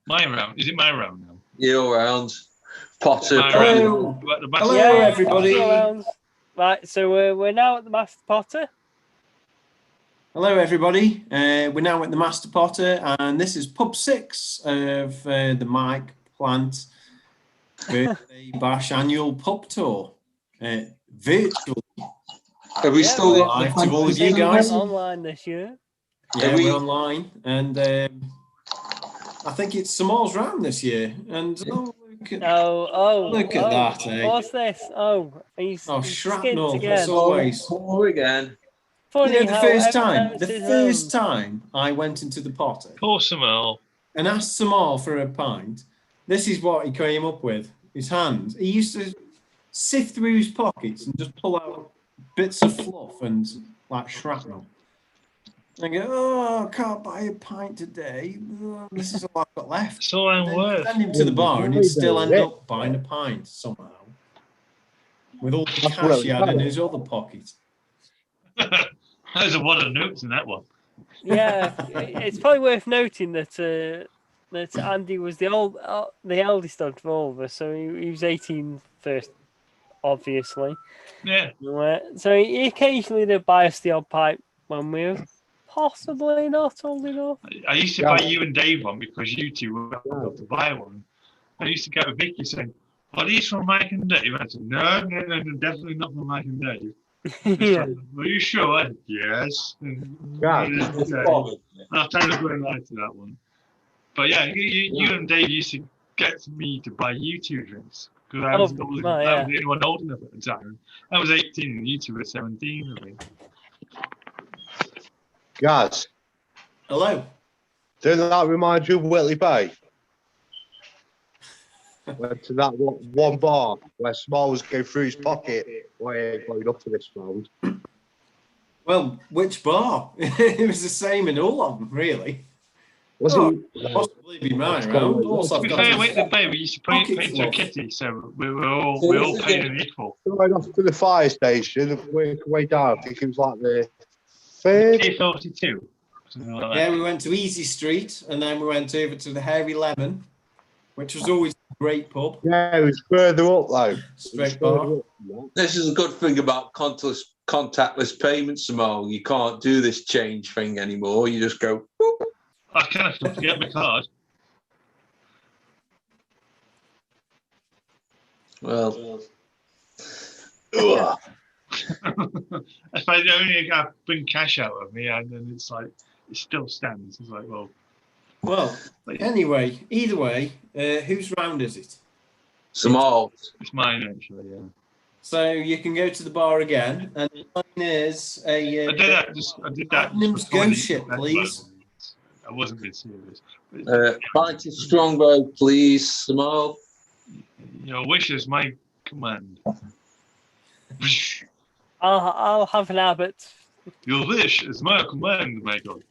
My round. Is it my round now? Your round. Potter. Hello. Hello, everybody. Right, so we're now at the Master Potter. Hello, everybody. We're now at the Master Potter, and this is pub 6 of the Mike Plant Birthday Bash annual pub tour. Virtual. Have we still got live to all of you guys? Online this year. Yeah, we're online, and I think it's Samal's round this year. And look at that! Eh? What's this? He's shrapnel again. as always. Again. Funny the first time I went into the Potter, pour some all, and asked Samal for a pint. This is what he came up with. His hands. He used to sift through his pockets and just pull out bits of fluff and like shrapnel. And go, I can't buy a pint today. This is all I've got left. So I'm worth. Send him to the bar, and he'd still end up buying a pint somehow, with all the cash he had in his other pocket. There's a lot of notes in that one. Yeah, it's probably worth noting that that Andy was the eldest of all of us, so he was 18 first, obviously. Yeah. Mm. So he occasionally did buy us the odd pipe when we were possibly not old enough. I used to buy you and Dave one because you two were able to buy one. I used to get with Vicky saying, "Are these from Mike and Dave?" I said, "No, definitely not from Mike and Dave." Yeah. Are you sure? Yes. Right. I'll try to go and lie to that one. But yeah, you and Dave used to get me to buy you two drinks because I was the only one old enough at the time. I was 18 and you two were 17, I think. Guys. Hello. Doesn't that remind you of Whitley Bay? Went to that one bar where Small was going through his pocket way going up to this round. Well, which bar? It was the same in all of them, really. Was it? Possibly be mine round. To be fair, Whitley Bay, we used to pay to a kitty, so we all paid an equal. Going off to the fire station, way down. I think it was like the third. K42. Yeah, we went to Easy Street, and then we went over to the Hairy Lemon, which was always a great pub. Yeah, it was further up though. Straight bar. This is a good thing about contactless payments, Samal. You can't do this change thing anymore. You just go, boop. I kind of forget my card. Well. If I only bring cash out of me, and then it's like, it still stands. It's like, well, anyway, either way, whose round is it? Samal. It's mine, actually, yeah. So you can go to the bar again, and mine is a... I did that. Adnams Ghost Ship, please. I wasn't being serious. Pint of Strongbow, please, Samal. Your wish is my command. I'll have an Abbott. Your wish is my command, my God.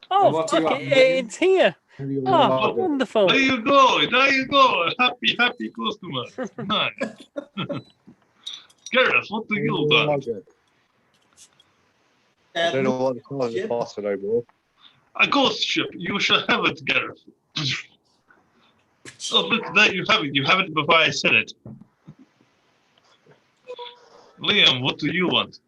Oh, fuck it, it's here. Oh, wonderful. There you go. Happy customer. Nice. Gareth, what do you do? I don't know what to call it boss anymore. A ghost ship. You shall have it, Gareth. Oh, look, there you have it. You have it before I said it. Liam, what do you want?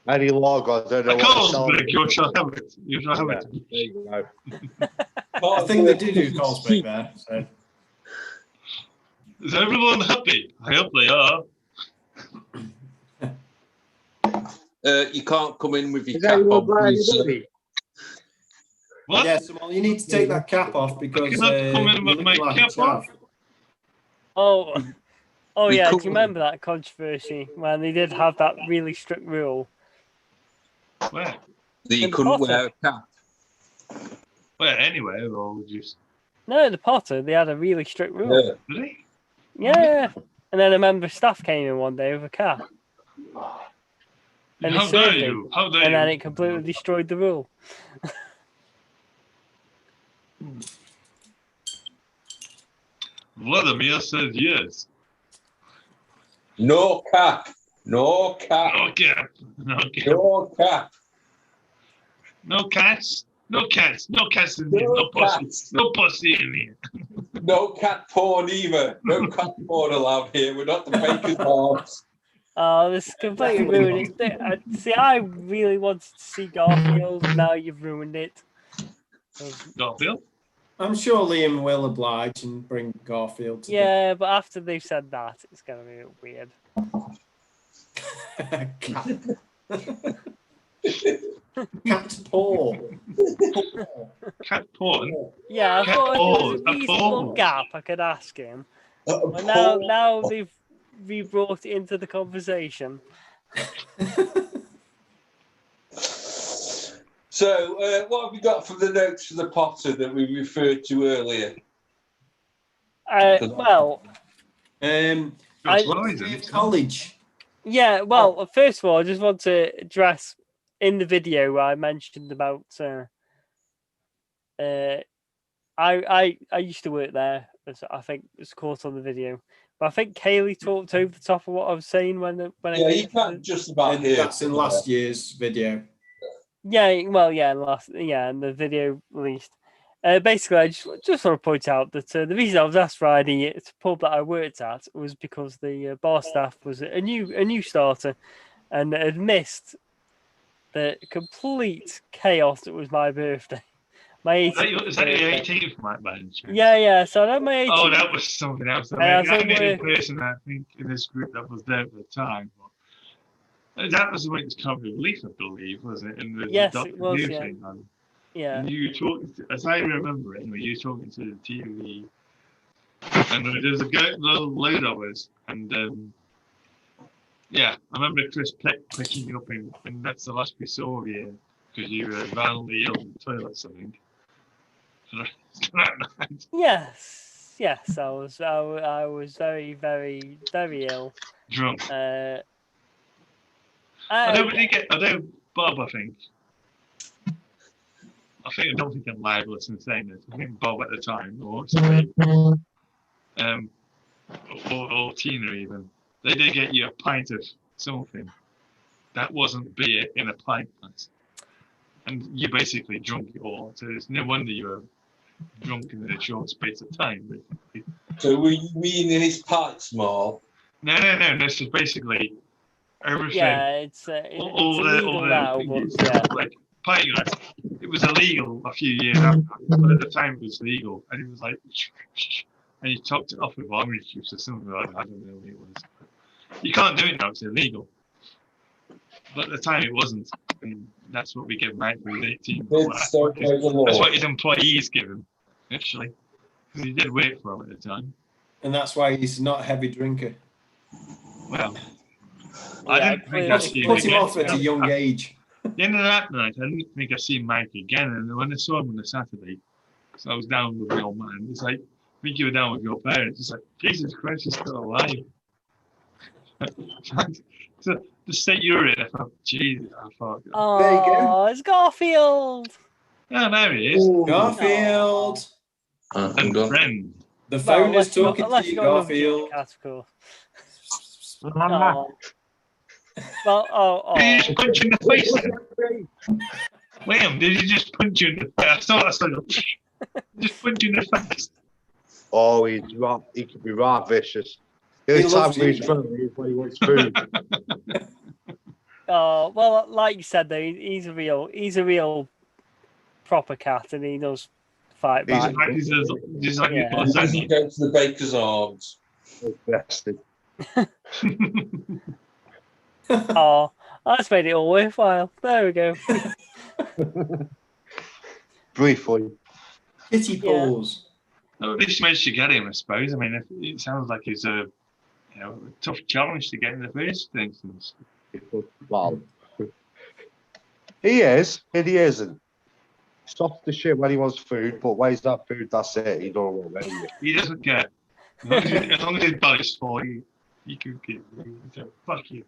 Any log, I don't know. A Carlsberg, you shall have it. You shall have it. There you go. I think they do Carlsberg there. So. Is everyone happy? I hope they are. You can't come in with your cap on, please. What? Yeah, Samal, you need to take that cap off because I cannot come in with my cap off. Oh yeah, do you remember that controversy when they did have that really strict rule? Where? That you couldn't wear a cap. Where, anywhere, or just... No, the Potter, they had a really strict rule. Yeah. Did they? Yeah. And then a member of staff came in one day with a cap. And How dare you? How dare you? And then it completely destroyed the rule. Vladimir says yes. No cap. No cap. No cap. No cats. No cats in here. No No pussy. cats. No pussy in here. No cat porn either. No cat porn allowed here. We're not the Baker's Arms. Oh, this is completely ruined it. See, I really wanted to see Garfield, and now you've ruined it. Garfield? I'm sure Liam will oblige and bring Garfield to Yeah, but after they've said that, it's going to be weird. the cat paw. Cat porn? Yeah, I Cat thought if there was a balls, reasonable balls. gap, I could ask him. But Paul. now they've re-brought it into the conversation. So, what have we got from the notes for the Potter that we referred to earlier? Well, That's lies, isn't it? College. yeah, well, first of all, I just want to address in the video where I mentioned about I used to work there, as I think it's caught on the video. But I think Kaylee talked over the top of what I was saying when I Yeah, came you to can't just about hear. That's in last year's video. Yeah, well, yeah, in the video released. Basically, I just want to point out that the reason I was asked for ID at the pub that I worked at was because the bar staff was a new starter, and had missed the complete chaos that was my birthday. My 18th. Is that your 18th, Mike Bench? Yeah. So I had my 18th. Oh, that was something else. I I'm the only think person I think in this group that was there at the time. But that was when it's covered relief, I believe, was it? And the Yes, Dr. it was, New yeah. thing, Yeah. And you were talking, as I remember it, you were talking to the TV, and there was a little load of us, and yeah, I remember Chris picking you up, and that's the last we saw of you because you were violently ill in the toilet, I think. Yes. I was very, very, very ill. Drunk. I Bob, I don't think I'm liable to saying this. I think Bob at the time, or or Tina even, they did get you a pint of something that wasn't beer in a pint glass, and you basically drunk it all. So it's no wonder you were drunk in a short space of time. Basically. So were you mean in his pint small? No. This is basically everything. Yeah, it's illegal now, but yeah. Like pint glass. It was illegal a few years after, but at the time it was legal, and it was like, and you topped it off with orange juice or something like that. I don't know what it was. You can't do it now; it's illegal. But at the time it wasn't, and that's what we give Mike for his 18. That's what his employees give him, actually, because he did work for him at the time. And that's why he's not a heavy drinker. Well, Yeah, I didn't think I'd see him Put him again. off at a young age. At the end of that night, I didn't think I'd see Mike again. And when I saw him on the Saturday, so I was down with my old man. It's like, I think you were down with your parents. It's like, Jesus Christ, he's still alive. So the state you were in, I thought, Jesus, I thought, There you go. Oh, it's Garfield. yeah, there he is. Garfield. I'm And done. friend. The phone is Unless you got- talking unless to you you, got another Garfield. cat, of course. Oh. Did he just punch you in the face then? William, did he just punch you in the face? I saw him. Just punch you in the face. Oh, he could be right vicious. The He only time loves you, he's friendly is when he wants food. Oh, well, like you said, though, he's a real proper cat, and he does fight He's back. He's like Yeah. your He son. doesn't go to the Baker's Arms. Bastard. Oh, that's made it all worthwhile. There we go. Briefly. Kitty Yeah. paws. At least managed to get him, I suppose. I mean, it sounds like it's a tough challenge to get in the first instance. Well, he is, and he isn't. Soft the shit when he wants food, but when he's not food, that's it. He don't want any. He doesn't care. As long as his belly's full, he can give. So, fuck you.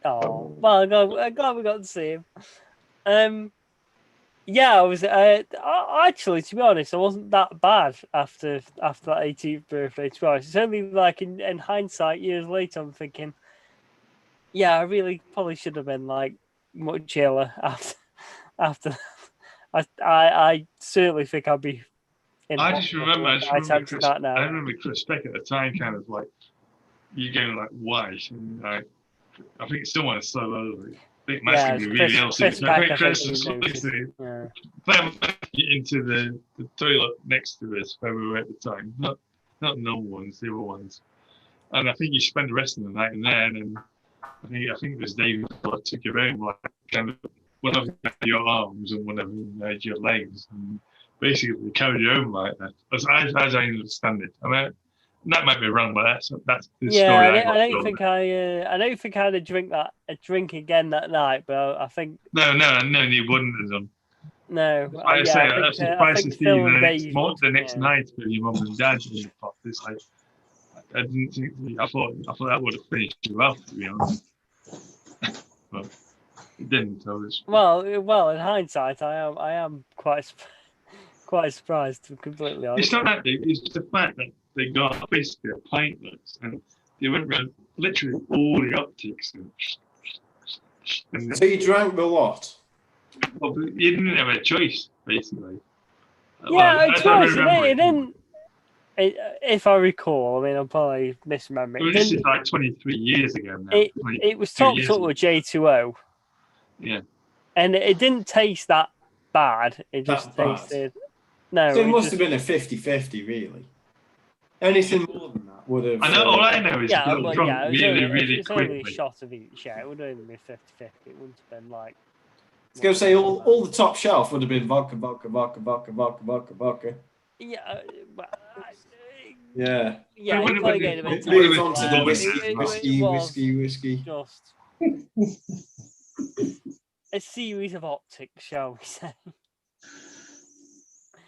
Oh, well, I'm glad we got to see him. Yeah, I was actually, to be honest, I wasn't that bad after that 18th birthday. To be honest, it's only like in hindsight, years later, I'm thinking, yeah, I really probably should have been like much chiller after I certainly think I'd be in I just remember that now. I remember Chris Beck at the time kind of like you going like why? And, like, I think someone so over it. I think Matt's gonna be really ill soon. Chris I Beck, think Chris I was think listening. yeah. Playing into the toilet next to us where we were at the time. Not normal ones, the other ones. And I think you spent the rest of the night in there, and then I think it was David that took you home, like kind of one of your arms and one of your legs, and basically carried you home like that. As I understand it. I mean, that might be wrong, but that's the story. I don't think I had a drink again that night, but I think No, you wouldn't have done. no. I say I I'm surprised to see Phil and the next night with your mum and dad in the pot. It's like I didn't think. I thought that would have finished you off, to be honest. But it didn't. I was well. In hindsight, I am quite surprised, to be completely honest. It's not that big. It's the fact that they got basically a pointless and they went around literally all the optics. And So you drank the lot? well, you didn't have a choice, basically. Yeah, it didn't. If I recall, I mean, I'm probably misremembering. Well, this is like 23 years ago now. It was topped up with J2O. Yeah. And it didn't taste that bad. It just tasted. No. So it must have been a 50-50, really. Anything more than that would have. I know. All I know is it got was drunk really only quickly. a shot of each. Yeah, it would only be 50-50. It wouldn't have been like. I was going to say all the top shelf would have been vodka. Yeah. Yeah. Yeah. But It's probably getting a bit Move tight. on to the whiskey. Just a series of optics, shall we say?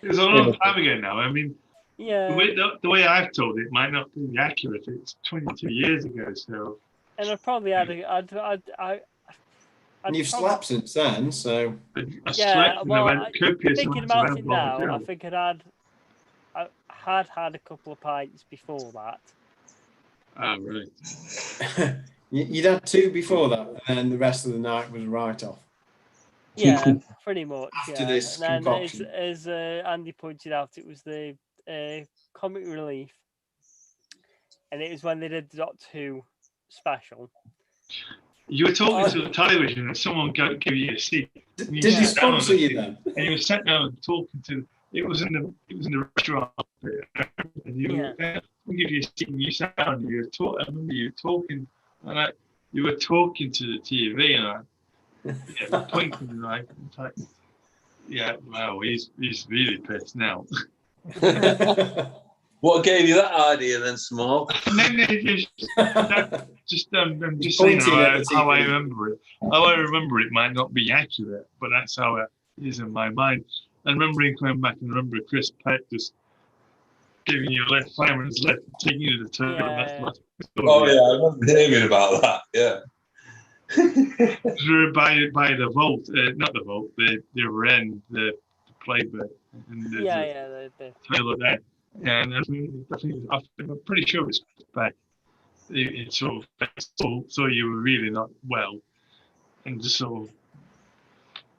It was a long time ago now. I mean, Yeah. the way I've told it might not be accurate. It's 22 years ago, so. And I probably had And you've slept since then, so. I slept and I went copious thinking amounts about of it now, alcohol. I think I had a couple of pints before that. Oh, right. You'd had 2 before that, and then the rest of the night was a write-off. Yeah, pretty much. After yeah. this and then concoction. as Andy pointed out, it was the Comic Relief, and it was when they did the Doctor Who special. You were talking to the television and someone gave you a seat. Did he sponsor you then? And you were sat down talking to. It was in the restaurant. And you we give you a seat and you sat down. And you were talking. I remember you were talking, and you were talking to the TV, and pointing like, yeah, wow, he's really pissed now. What gave you that idea then, Small? And then I'm just saying how I remember it. How I remember it might not be accurate, but that's how it is in my mind. And remembering coming back and remember Chris Peck just giving you a left, fireman's left, taking you to the turn. Yeah. Oh yeah, I remember hearing about that. Yeah. by the vault, not the vault, the other end, the playbook, and the toilet there. Yeah, and I'm pretty sure it's back. It sort of so you were really not well, and just sort of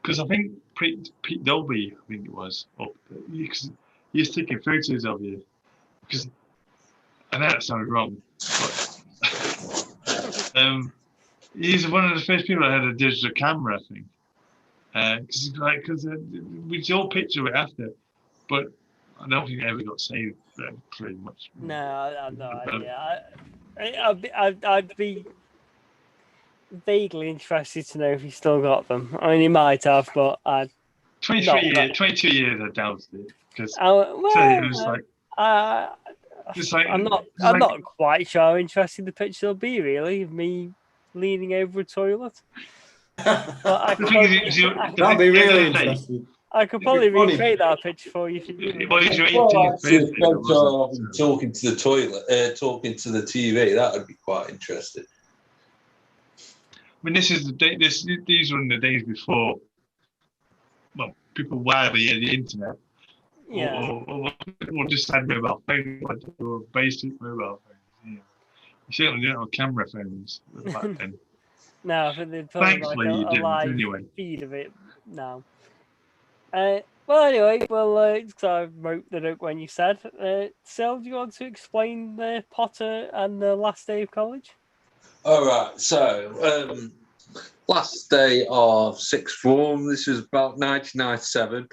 because I think Pete Dolby, I think it was, because he was taking photos of you. Because I know that sounded wrong, but he's one of the first people that had a digital camera, I think. Because we saw a picture of it after, but I don't think it ever got saved pretty much. No, I have no idea. I'd be vaguely interested to know if he still got them. I mean, he might have, but 22 years, I doubt it. Because it was like, I'm not quite sure how interesting the picture will be, really, of me leaning over a toilet. But that'd be really interesting. I could probably recreate that picture for you. Talking to the toilet, talking to the TV, that would be quite interesting. I mean, this is the day. These were in the days before. Well, people widely had the internet, or just had mobile phones, or basic mobile phones. Yeah. You certainly didn't have camera phones back then. No, I think they'd put Thankfully, like a live anyway. feed of it now. Well, anyway, because I wrote the note when you said, Sil, do you want to explain the Potter and the last day of college? All right. So, last day of sixth form. This was about 1997.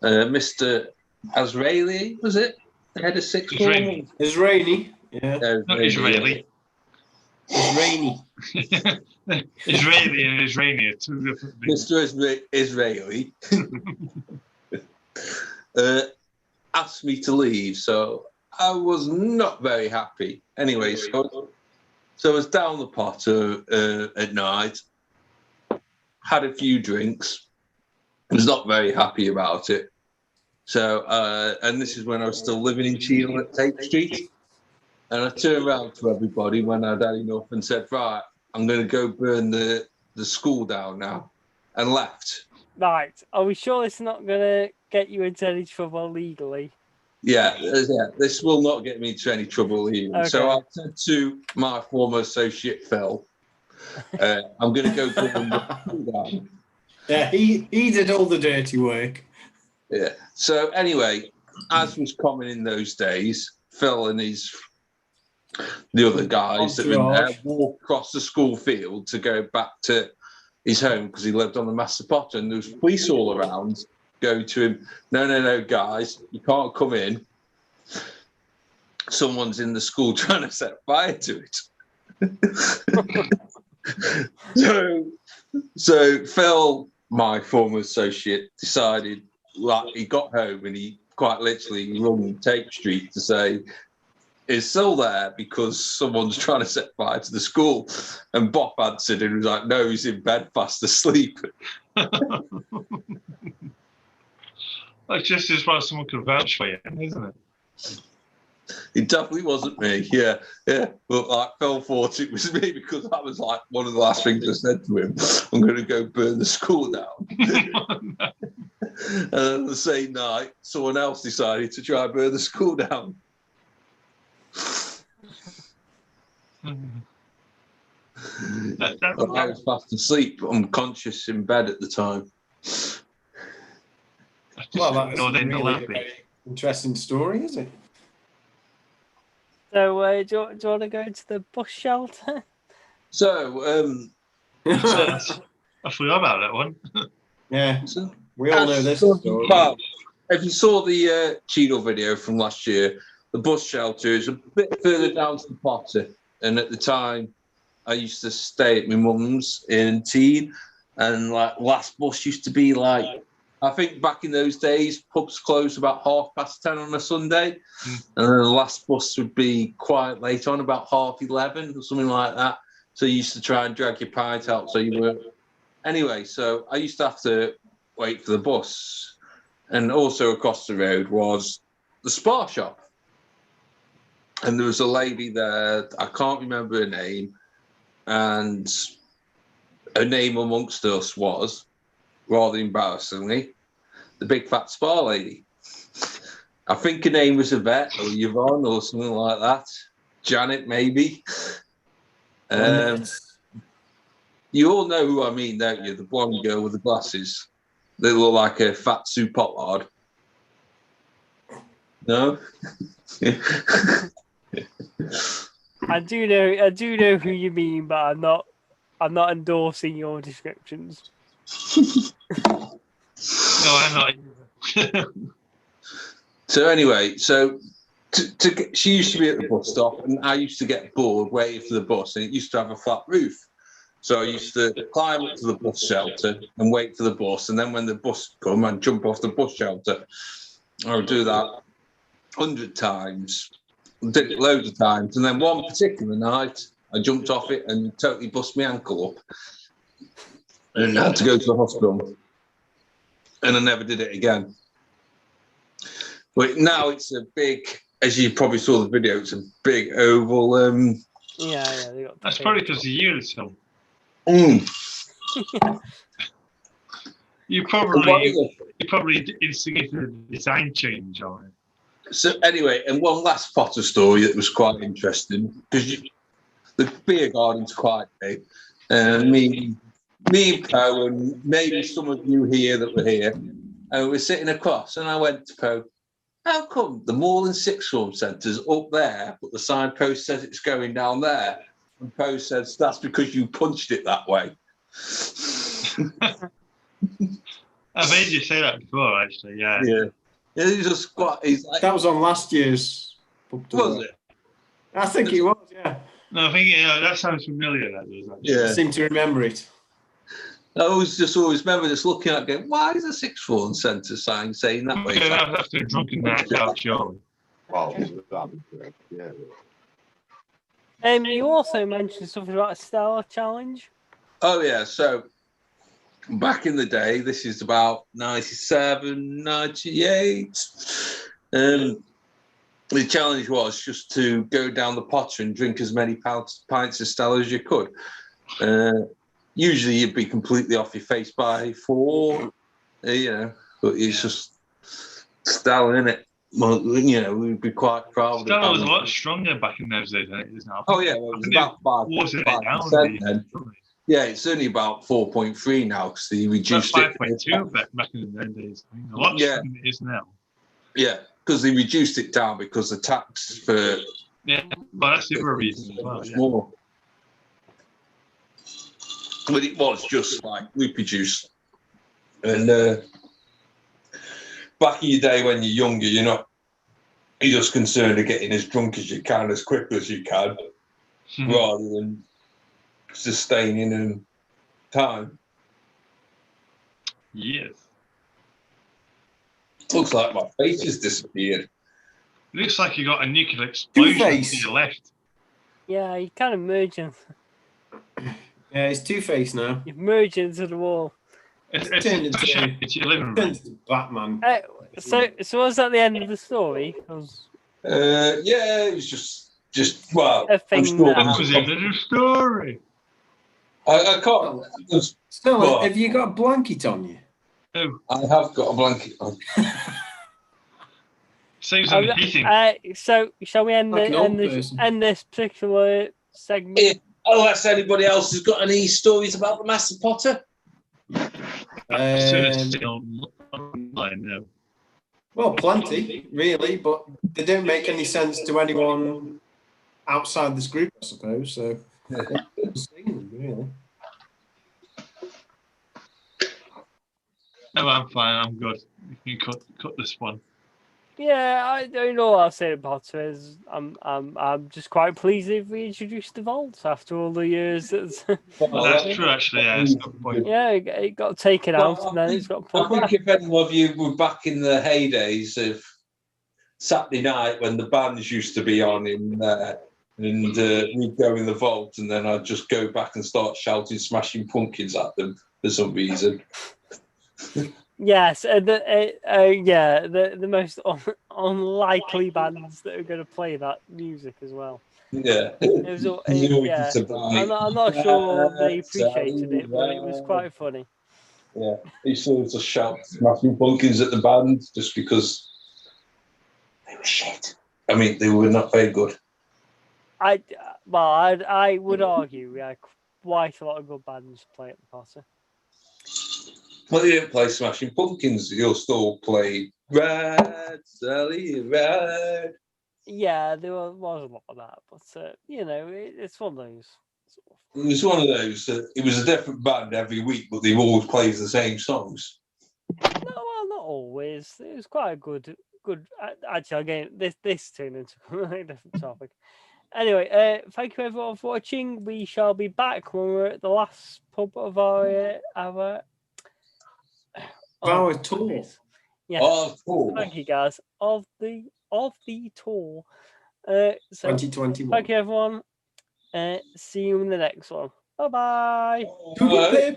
Mr. Azraeli, was it? The head of sixth form. Israeli. It's rainy. Yeah. Not Israeli. It's rainy. Israeli and Israeli are two different things. Mr. Israeli asked me to leave, so I was not very happy. Anyway, so I was down the Potter at night, had a few drinks, was not very happy about it. So, and this is when I was still living in Cheadle at Tate Street. And I turned around to everybody when I'd had enough and said, right, I'm going to go burn the school down now, and left. Right. Are we sure it's not going to get you into any trouble legally? Yeah, this will not get me into any trouble legally. Okay. So I said to my former associate, Phil, I'm going to go burn the school down. Yeah, he did all the dirty work. Yeah. So anyway, as was common in those days, Phil and the other guys that were in there walked across the school field to go back to his home because he lived on the Master Potter, and there was police all around go to him. No, guys, you can't come in. Someone's in the school trying to set fire to it. So Phil, my former associate, decided, like, he got home and he quite literally rung Tate Street to say, is still there because someone's trying to set fire to the school. And Bob answered and was like, no, he's in bed fast asleep. That's just as well someone could vouch for you, isn't it? It definitely wasn't me, yeah. But like Phil thought it was me because that was like one of the last things I said to him. I'm going to go burn the school down. And then the same night, someone else decided to try and burn the school down. I was fast asleep, unconscious in bed at the time. Well, that's Really really a very interesting story, isn't it? So, do you want to go into the bus shelter? So, I forgot about that one. Yeah, we all know this story. Well, if you saw the Cheadle video from last year, the bus shelter is a bit further down to the Potter. And at the time, I used to stay at my mum's in Teen, and like last bus used to be like, I think back in those days, pubs closed about 10:30 on a Sunday, and then the last bus would be quite late on, about 11:30 or something like that. So you used to try and drag your pint out so you weren't. Anyway, so I used to have to wait for the bus, and also across the road was the Spar shop, and there was a lady there. I can't remember her name, and her name amongst us was, rather embarrassingly, the big fat Spar lady. I think her name was Yvette or Yvonne or something like that. Janet, maybe. You all know who I mean, don't you? The blonde girl with the glasses. They look like a fat Sue Pollard. No? I do know who you mean, but I'm not endorsing your descriptions. No, I'm not either. So anyway, she used to be at the bus stop, and I used to get bored waiting for the bus, and it used to have a flat roof. So I used to climb up to the bus shelter and wait for the bus, and then when the bus come, I'd jump off the bus shelter. I would do that 100 times, did it loads of times, and then one particular night, I jumped off it and totally bust my ankle up, and I had to go to the hospital, and I never did it again. But now it's a big, as you probably saw the video, it's a big oval. Yeah. They got That's probably because of you, so. You probably instigated a design change on it. So anyway, and one last Potter story that was quite interesting, because the beer garden's quite big, and me me and Poe, and maybe some of you here that were here, and we're sitting across, and I went to Poe, how come the More Than Sixth Form Centre's up there, but the signpost says it's going down there? And Poe says, that's because you punched it that way. I've heard you say that before, actually. Yeah. Yeah. He's just quite, he's like, That was on last year's pub tour. was it? I think it was, yeah. No, I think that sounds familiar. That does. Actually. Yeah. I seem to remember it. I always remember just looking at it going, why is a Sixth Form Centre sign saying that way? Okay, that's after a drunken night out, surely. Well, that'd be correct, yeah. You also mentioned something about a Star Challenge. Oh, yeah. So back in the day, this is about 97, 98. The challenge was just to go down the Potter and drink as many pints of Stella as you could. Usually you'd be completely off your face by 4, but it's just Stella, innit? Well, we'd be quite proud. Stella was a lot stronger back in those days than it is now. Oh, yeah, well, it was about 5% then. Yeah, it's only about 4.3 now because they reduced it. 5.2 back in the days. I mean, a lot stronger than it is now. Yeah, because they reduced it down because the tax for... Yeah, but that's the other reason as well. Yeah. More. But it was just like loopy juice. And back in your day when you're younger, you're just concerned of getting as drunk as you can, as quick as you can, rather than sustaining in time. Yes. Looks like my face has disappeared. Looks like you got a nuclear explosion to Two-Face. your left. Yeah, you kind of merging. Yeah, it's Two-Face now. You've merged into the wall. It's your living room. Turns to Batman. So was that the end of the story? Yeah, it was just well, A thing I'm sure now. That was the end of the story. I can't. Stella, have you got a blanket on you? Oh, I have got a blanket on. saves on the heating. So shall we end, Like an old end this particular segment? Unless anybody else has got any stories about the Master Potter. Still online now. Well, plenty, really, but they don't make any sense to anyone outside this group, I suppose. So, really. No, I'm fine. I'm good. You can cut this one. Yeah, I don't know what I'll say about Potter is. I'm just quite pleased they've reintroduced the vaults after all the years. That's true, actually. Yeah, it's a good point. Yeah, it got taken out and then it's got put I think back. if any of you were back in the heydays of Saturday night when the bands used to be on in there, and we'd go in the vault, and then I'd just go back and start shouting Smashing Pumpkins at them for some reason. Yes, the most unlikely bands that are going to play that music as well. Yeah. It was, I'm not sure they appreciated it, but it was quite funny. Yeah, he sort of just shout Smashing Pumpkins at the band just because they were shit. I mean, they were not very good. I would argue we had quite a lot of good bands play at the Potter. Well, they didn't play Smashing Pumpkins. You'll still play Red, Sally, Red. Yeah, there was a lot of that, but it's one of those. It was one of those. It was a different band every week, but they always played the same songs. No, well, not always. It was quite a good. Actually, again, this turned into a different topic. Anyway, thank you everyone for watching. We shall be back when we're at the last pub of our tour. Yeah. Oh, cool. Thank you, guys. Of the tour. So 2021. thank you, everyone. See you in the next one. Bye bye. Bye.